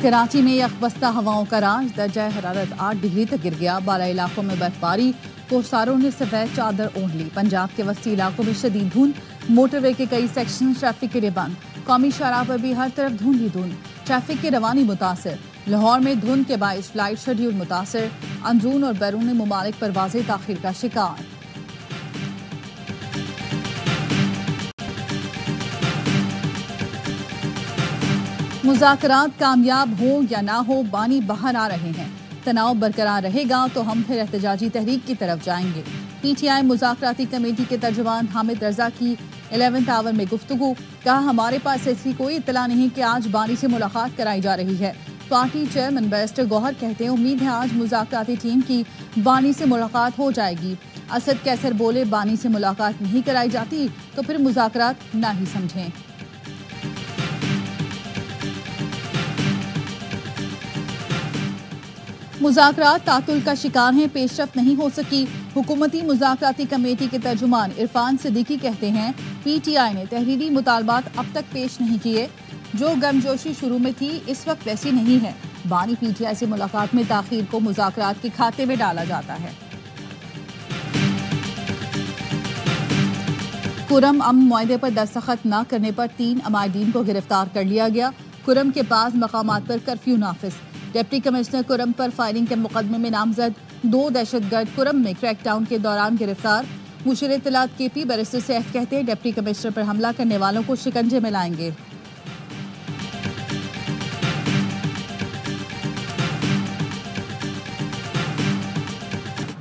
कराची में यकबस्ता हवाओं का राज, दर्जा हरारत 8 डिग्री तक गिर गया। बाला इलाकों में बर्फबारी, कोसारों ने सफेद चादर ओढ़ ली। पंजाब के वस्ती इलाकों में शदीद धुंध, मोटरवे के कई सेक्शन ट्रैफिक के लिए बंद। कौमी शाहराह पर भी हर तरफ धुंध ही धुंध, ट्रैफिक की रवानी मुतासर। लाहौर में धुंध के बाइस फ्लाइट शेड्यूल मुतासर, अंदरून और बैरून मुमालिक परवाज़ें ताखीर का शिकार। मुज़ाकरात कामयाब हो या ना हो, बानी बाहर आ रहे हैं। तनाव बरकरार रहेगा तो हम फिर एहतजाजी तहरीक की तरफ जाएंगे। PTI मुज़ाकराती कमेटी के तर्जुमान हामिद रजा की 11th आवर में गुफ्तगू। कहा, हमारे पास ऐसी कोई इत्तला नहीं कि आज बानी से मुलाकात कराई जा रही है। पार्टी चेयरमैन बैरिस्टर गौहर कहते हैं, उम्मीद है आज मुज़ाकराती टीम की बानी से मुलाकात हो जाएगी। असद कैसर बोले, बानी से मुलाकात नहीं कराई जाती तो फिर मुज़ाकरात ना ही समझें। मुज़ाकरात तातुल का शिकार हैं, पेशरफ नहीं हो सकी। हुकूमती मुज़ाकराती कमेटी के तर्जुमान इरफान सिद्दीकी कहते हैं, PTI ने तहरीरी मुतालबात अब तक पेश नहीं किए। जो गर्मजोशी शुरू में थी इस वक्त वैसी नहीं है। बानी PTI से मुलाकात में ताखीर को मुज़ाकरात के खाते में डाला जाता है। कुरम अमन मुआहदे पर दस्तखत न करने पर 3 अमायदीन को गिरफ्तार कर लिया गया। कुरम के पास मकामात पर कर्फ्यू नाफिज। डिप्टी कमिश्नर कुरम पर फायरिंग के मुकदमे में नामजद 2 दहशतगर्द कुरम में क्रैकडाउन के दौरान गिरफ्तार। मुशीर इत्तलात KP बैरिस्टर सैफ कहते हैं, डिप्टी कमिश्नर पर हमला करने वालों को शिकंजे में लाएंगे।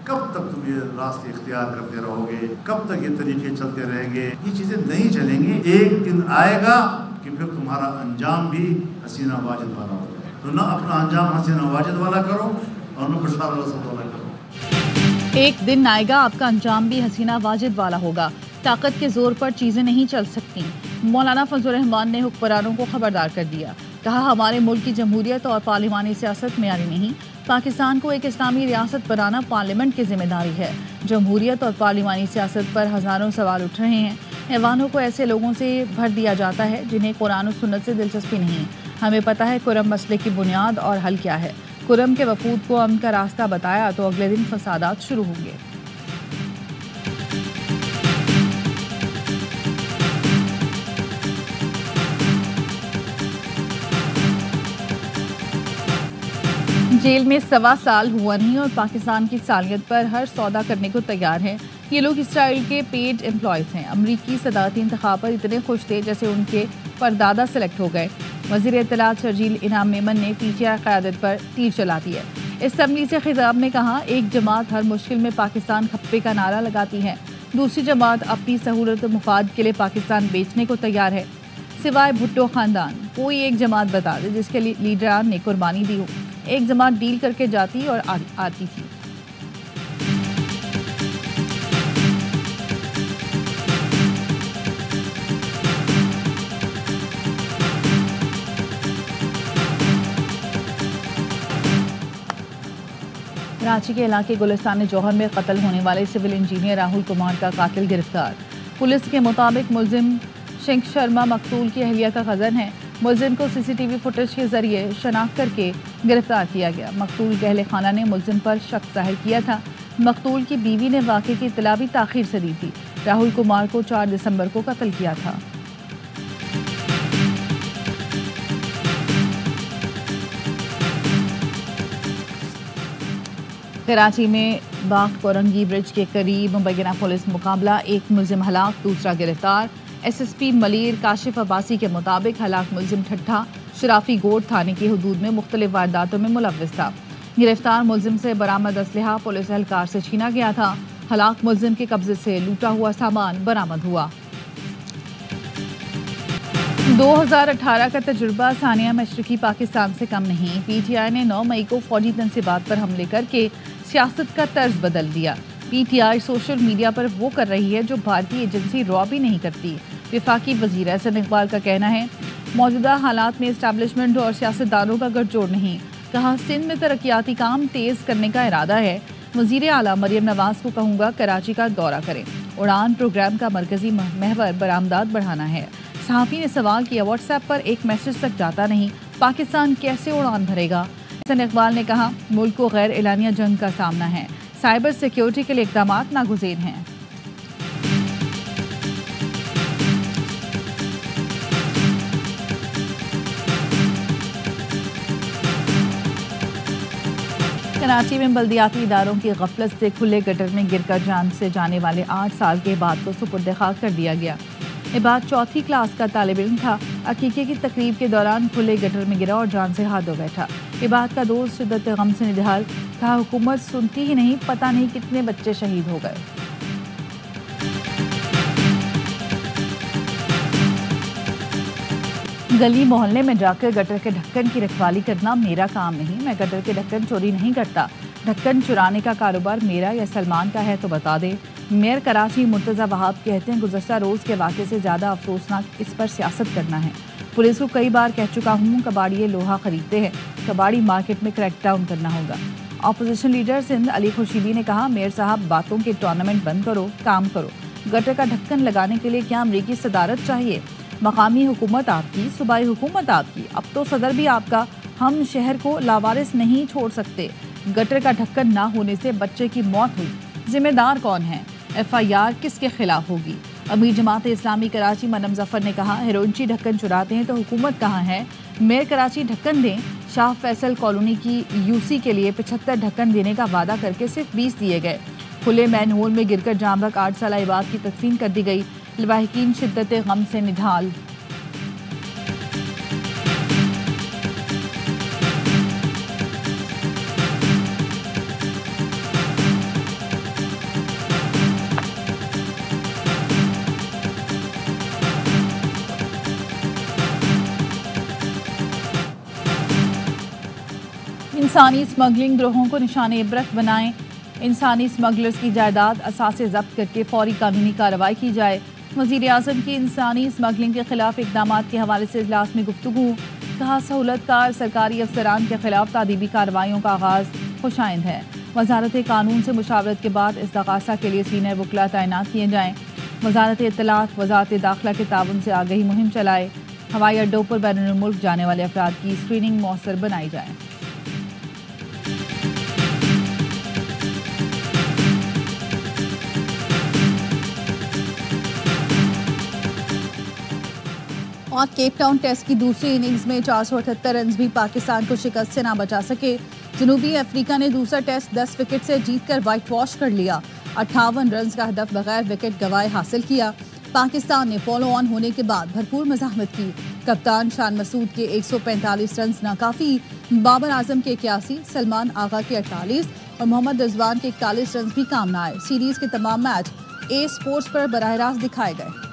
कब तक तुम ये रास्ते इख्तियार करते रहोगे? कब तक ये तरीके चलते रहेंगे? ये चीजें नहीं चलेंगी। एक दिन आएगा कि फिर तुम्हारा अंजाम भी हसीना वाजिद वाला होगा। तो ना अपना अंजाम हसीना वाजिद वाला करो और न बशर अल-असद वाला करो। एक दिन आएगा आपका अंजाम भी हसीना वाजिद वाला होगा। ताकत के जोर पर चीजें नहीं चल सकती। मौलाना फजल रहमान ने हुक्मरानों को खबरदार कर दिया। कहा, हमारे मुल्क की जमहूरियत और पार्लिमानी सियासत मेयारी नहीं। पाकिस्तान को एक इस्लामी रियासत बनाना पार्लियामेंट की जिम्मेदारी है। जमहूरियत और पार्लिमानी सियासत पर हजारों सवाल उठ रहे हैं। ऐवानों को ऐसे लोगों से भर दिया जाता है जिन्हें कुरान और सुन्नत से दिलचस्पी नहीं है। हमें पता है कुरम मसले की बुनियाद और हल क्या है। कुरम के वफूद को अमन का रास्ता बताया तो अगले दिन फसादात शुरू होंगे। जेल में 1.25 साल हुआ नहीं और पाकिस्तान की सालियत पर हर सौदा करने को तैयार हैं। ये लोग इसराइल के पेड एम्प्लॉयज हैं। अमरीकी सदारती इंतखाब पर इतने खुश थे जैसे उनके परदादा सेलेक्ट हो गए। वज़ीर इत्तलात शर्जील इनाम मेमन ने PTI क़यादत पर तीर चला दिया। असम्बली से खिताब में कहा, एक जमात हर मुश्किल में पाकिस्तान खप्पे का नारा लगाती है, दूसरी जमात अपनी सहूलत मुफाद के लिए पाकिस्तान बेचने को तैयार है। सिवाय भुट्टो ख़ानदान कोई एक जमात बता दे जिसके लीडरान ने कुर्बानी दी हो। एक जमात डील करके जाती और आती थी। कराची के इलाके गुलिस्तान जौहर में कत्ल होने वाले सिविल इंजीनियर राहुल कुमार का कातिल गिरफ्तार। पुलिस के मुताबिक मुलजिम शंख शर्मा मकतूल की अहलिया का कज़न है। मुलजिम को CCTV फुटेज के जरिए शनाख्त करके गिरफ्तार किया गया। मकतूल के अहले खाना ने मुलजिम पर शक जाहिर किया था। मकतूल की बीवी ने वाक़े की इत्तला भी ताख़ीर से दी थी। राहुल कुमार को 4 दिसंबर को कत्ल किया था। कराची में बाग कोरंगी ब्रिज के करीब मुबैना पुलिस मुकाबला, एक मुलजिम हलाक, दूसरा गिरफ्तार। SSP मलीर काशिफ अब्बासी के मुताबिक हलाक मुलजिम ठट्ठा शराफी गोड थाने की हदूद में मुख्तलिफ वारदातों में मुलव्विस था। गिरफ्तार मुलजिम से बरामद असलहा पुलिस एहलकार से छीना गया था। हलाक मुलजिम के कब्जे से लूटा हुआ सामान बरामद हुआ। 2018 का तजुर्बा सानिया मशरकी पाकिस्तान से कम नहीं। PTI ने 9 मई को फौजी तनसीबात पर हमले करके सियासत का तर्ज बदल दिया। PTI सोशल मीडिया पर वो कर रही है जो भारतीय एजेंसी रॉ भी नहीं करती। वफाकी वज़ीर एहसन इकबाल का कहना है, मौजूदा हालात में इस्टेब्लिशमेंट और सियासतदानों का गठजोड़ नहीं। कहा, सिंध में तरक्याती काम तेज़ करने का इरादा है। वज़ीर आला मरियम नवाज़ को कहूँगा कराची का दौरा करें। उड़ान प्रोग्राम का मरकजी महवर बरामदात बढ़ाना है। सहाफ़ी ने सवाल किया, व्हाट्सएप पर एक मैसेज तक जाता नहीं, पाकिस्तान कैसे उड़ान भरेगा? हसन इकबाल ने कहा, मुल्क को गैर एलानिया जंग का सामना है, साइबर सिक्योरिटी के लिए इकदाम नागुज़ेर हैं। कराची में बल्दियाती इदारों की गफलत से खुले गटर में गिरकर जान से जाने वाले 8 साल के इबाद को सुपुर्द खाक कर दिया गया। इबाद चौथी क्लास का तालिब इल्म था। अकीके की तकरीब के दौरान खुले गटर में गिरा और जान से हाथ धो बैठा। इबाद का दोस्त शिद्दत गम से निढाल था, हुकूमत सुनती ही नहीं, पता नहीं कितने बच्चे शहीद हो गए। गली मोहल्ले में जाकर गटर के ढक्कन की रखवाली करना मेरा काम नहीं। मैं गटर के ढक्कन चोरी नहीं करता। ढक्कन चुराने का कारोबार मेरा या सलमान का है तो बता दे। मेयर कराची मुर्तज़ा वहाब कहते हैं, गुज़श्ता रोज़ के वाक़े से ज़्यादा अफसोसनाक इस पर सियासत करना है। पुलिस को कई बार कह चुका हूँ, कबाड़िए लोहा खरीदते हैं, कबाड़ी मार्केट में क्रैकडाउन करना होगा। अपोजिशन लीडर सिंध अली खुर्शीदी ने कहा, मेयर साहब बातों के टूर्नामेंट बंद करो, काम करो। गटर का ढक्कन लगाने के लिए क्या अमरीकी सदारत चाहिए? मकामी हुकूमत आपकी, सूबाई हुकूमत आपकी, अब तो सदर भी आपका। हम शहर को लावारिस नहीं छोड़ सकते। गटर का ढक्कन ना होने से बच्चे की मौत हुई, जिम्मेदार कौन है? FIR किसके खिलाफ होगी? अमीर जमात इस्लामी कराची मरहम जफर ने कहा, हेरोइनची ढक्कन चुराते हैं तो हुकूमत कहाँ है? मेयर कराची ढक्कन दें। शाह फैसल कॉलोनी की UC के लिए 75 ढक्कन देने का वादा करके सिर्फ 20 दिए गए। खुले मैनहोल में गिरकर जामबक 8 साल इबाद की तदफीन कर दी गई। लवाहिकीन शिद्दत गम से निढाल। इंसानी स्मगलिंग गिरोहों को निशाने इबरत बनाएं। इंसानी स्मगलर्स की जायदाद असासे जब्त करके फौरी कानूनी कार्रवाई की जाए। वज़ीर आज़म की इंसानी स्मगलिंग के खिलाफ इक़दामात के हवाले से इजलास में गुफ्तगू। कहा, सहूलतकार सरकारी अफसरान के खिलाफ तादीबी कार्रवाइयों का आगाज़ खुशाइंद है। वजारत कानून से मुशावरत के बाद इस्तग़ासा के लिए सीनियर वकला तैनात किए जाएँ। वजारत इत्तलात वजारत दाखिला के ताउन से आगही मुहिम चलाए। हवाई अड्डों पर बैनुल मुल्क जाने वाले अफराद की स्क्रीनिंग मौसर बनाई जाए। और केप टाउन टेस्ट की दूसरी इनिंग्स में 478 रन भी पाकिस्तान को शिकस्त से ना बचा सके। जनूबी अफ्रीका ने दूसरा टेस्ट 10 विकेट से जीतकर वाइट वॉश कर लिया। 58 रन का हदफ बगैर विकेट गंवाए हासिल किया। पाकिस्तान ने फॉलो ऑन होने के बाद भरपूर मज़ाहमत की। कप्तान शान मसूद के 145 रन नाकाफी, बाबर आजम के 81, सलमान आगा के 48 और मोहम्मद रिजवान के 41 रन भी काम न आए। सीरीज के तमाम मैच A स्पोर्ट्स पर बराह रास्त दिखाए गए।